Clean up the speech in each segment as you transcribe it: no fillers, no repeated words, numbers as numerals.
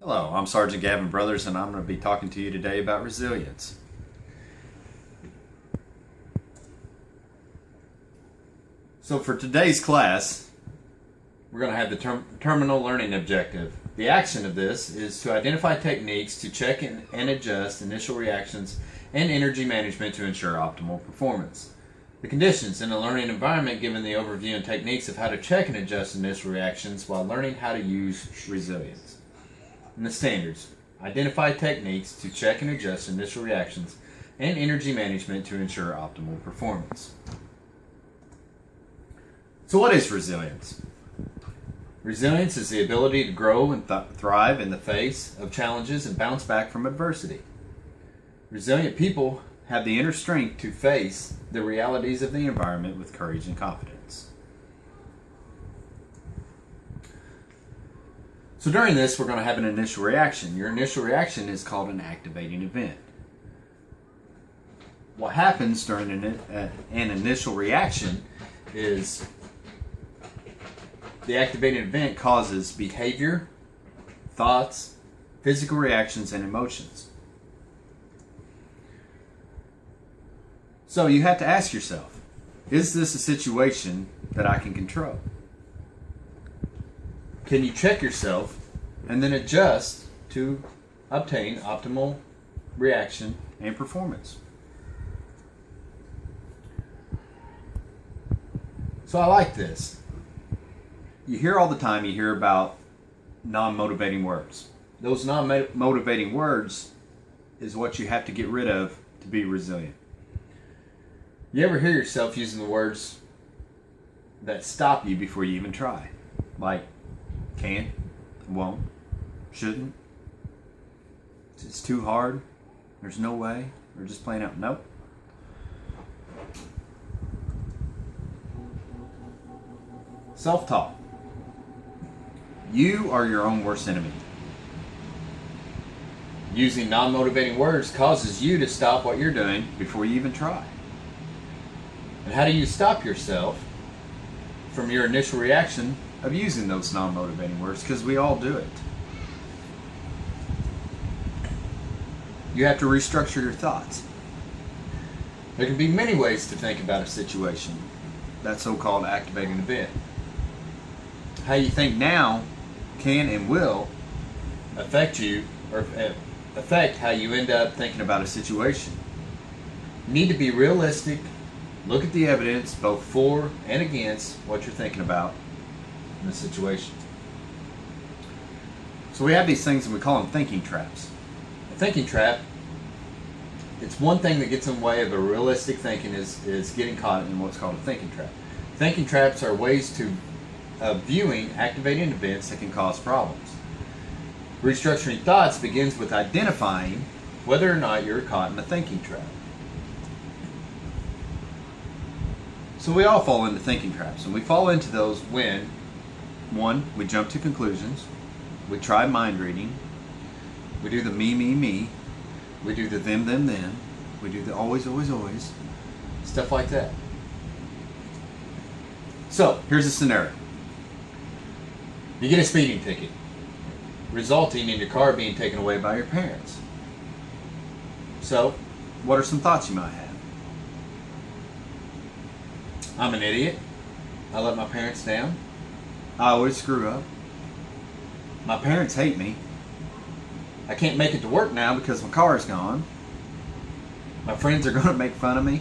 Hello, I'm Sergeant Gavin Brothers, and I'm going to be talking to you today about resilience. So for today's class, we're going to have the terminal learning objective. The action of this is to identify techniques to check and adjust initial reactions and energy management to ensure optimal performance. The conditions in a learning environment given the overview and techniques of how to check and adjust initial reactions while learning how to use resilience. And the standards. Identify techniques to check and adjust initial reactions and energy management to ensure optimal performance. So what is resilience? Resilience is the ability to grow and thrive in the face of challenges and bounce back from adversity. Resilient people have the inner strength to face the realities of the environment with courage and confidence. So during this, we're going to have an initial reaction. Your initial reaction is called an activating event. What happens during an initial reaction is the activating event causes behavior, thoughts, physical reactions, and emotions. So you have to ask yourself, is this a situation that I can control? Can you check yourself and then adjust to obtain optimal reaction and performance? So I like this. You hear all the time, you hear about non-motivating words. Those non-motivating words is what you have to get rid of to be resilient. You ever hear yourself using the words that stop you before you even try? Like, can't, won't, shouldn't, it's too hard, there's no way, or just plain out, nope. Self-talk. You are your own worst enemy. Using non-motivating words causes you to stop what you're doing before you even try. And how do you stop yourself from your initial reaction of using those non-motivating words? Because we all do it. You have to restructure your thoughts. There can be many ways to think about a situation, that so-called activating event. How you think now can and will affect you, or affect how you end up thinking about a situation. You need to be realistic, look at the evidence both for and against what you're thinking about in the situation. So we have these things and we call them thinking traps. A thinking trap, it's one thing that gets in the way of a realistic thinking is getting caught in what's called a thinking trap. Thinking traps are ways of viewing activating events that can cause problems. Restructuring thoughts begins with identifying whether or not you're caught in a thinking trap. So we all fall into thinking traps, and we fall into those when, one, we jump to conclusions, we try mind reading, we do the me, we do the them, we do the always, stuff like that. So, here's a scenario. You get a speeding ticket, resulting in your car being taken away by your parents. So, what are some thoughts you might have? I'm an idiot. I let my parents down. I always screw up. My parents hate me. I can't make it to work now because my car is gone. My friends are going to make fun of me.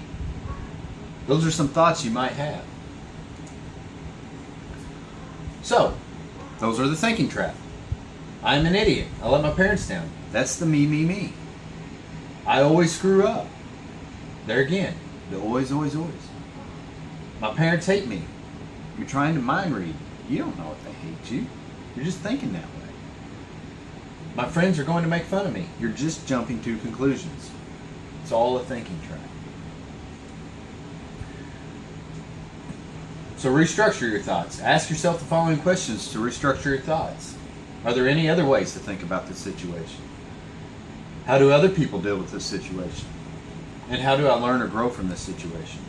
Those are some thoughts you might have. So, those are the thinking trap. I'm an idiot. I let my parents down. That's the me. I always screw up. There again, the always. My parents hate me. You're trying to mind read. You don't know if they hate you. You're just thinking that way. My friends are going to make fun of me. You're just jumping to conclusions. It's all a thinking trap. So restructure your thoughts. Ask yourself the following questions to restructure your thoughts. Are there any other ways to think about this situation? How do other people deal with this situation? And how do I learn or grow from this situation?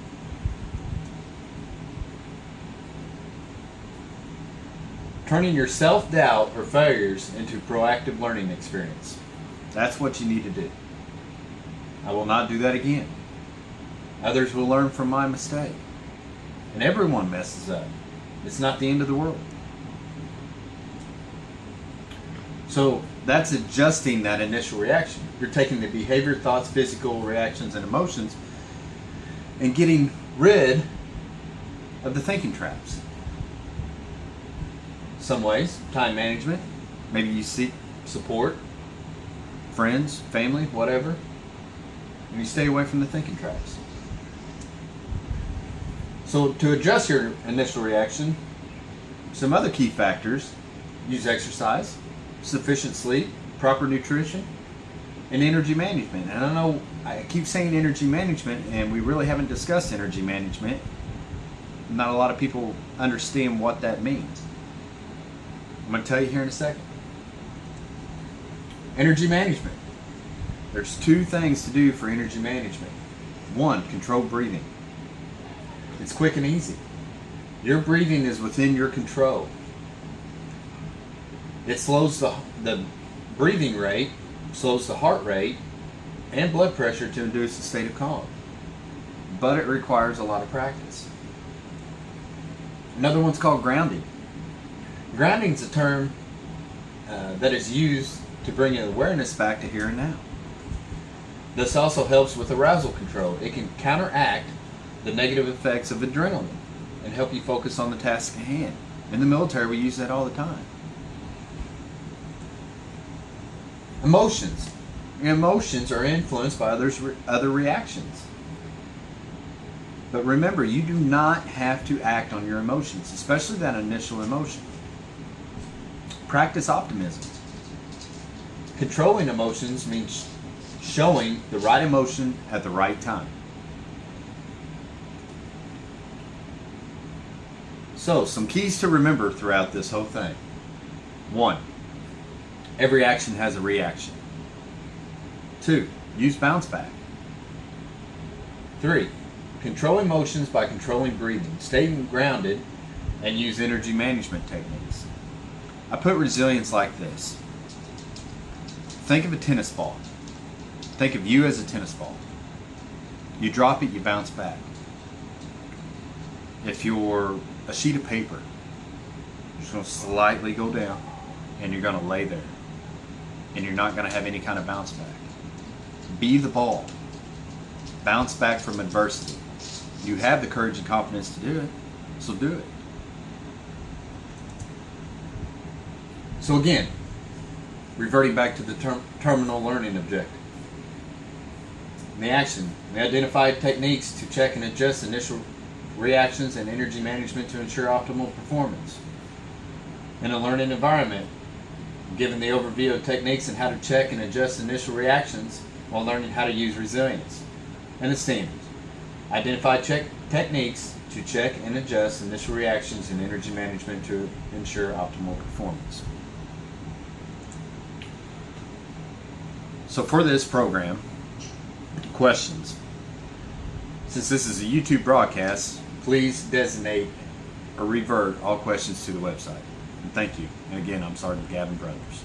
turning your self-doubt or failures into proactive learning experience. That's what you need to do. I will not do that again. Others will learn from my mistake. And everyone messes up. It's not the end of the world. So that's adjusting that initial reaction. You're taking the behavior, thoughts, physical reactions, and emotions and getting rid of the thinking traps. Some ways, time management. Maybe you seek support, friends, family, whatever. And you stay away from the thinking traps. So to adjust your initial reaction, some other key factors: use exercise, sufficient sleep, proper nutrition, and energy management. And I know I keep saying energy management, and we really haven't discussed energy management. Not a lot of people understand what that means. I'm going to tell you here in a second. Energy management. There's two things to do for energy management. One, controlled breathing. It's quick and easy. Your breathing is within your control. It slows the breathing rate, slows the heart rate and blood pressure to induce a state of calm. But it requires a lot of practice. Another one's called grounding. Grounding is a term that is used to bring awareness back to here and now. This also helps with arousal control. It can counteract the negative effects of adrenaline and help you focus on the task at hand. In the military, we use that all the time. Emotions. Emotions are influenced by other reactions. But remember, you do not have to act on your emotions, especially that initial emotion. Practice optimism. Controlling emotions means showing the right emotion at the right time. So, some keys to remember throughout this whole thing. 1. Every action has a reaction. 2. Use bounce back. 3. Control emotions by controlling breathing. Stay grounded and use energy management techniques. I put resilience like this. Think of a tennis ball. Think of you as a tennis ball. You drop it, you bounce back. If you're a sheet of paper, you're just going to slightly go down and you're going to lay there. And you're not going to have any kind of bounce back. Be the ball. Bounce back from adversity. You have the courage and confidence to do it, so do it. So again, reverting back to the terminal learning objective. In the action, we identified techniques to check and adjust initial reactions and energy management to ensure optimal performance. In a learning environment, given the overview of techniques and how to check and adjust initial reactions while learning how to use resilience. And the standards. Identify techniques to check and adjust initial reactions and energy management to ensure optimal performance. So for this program, questions. Since this is a YouTube broadcast, please designate or revert all questions to the website. And thank you. And again, I'm Sergeant Gavin Brothers.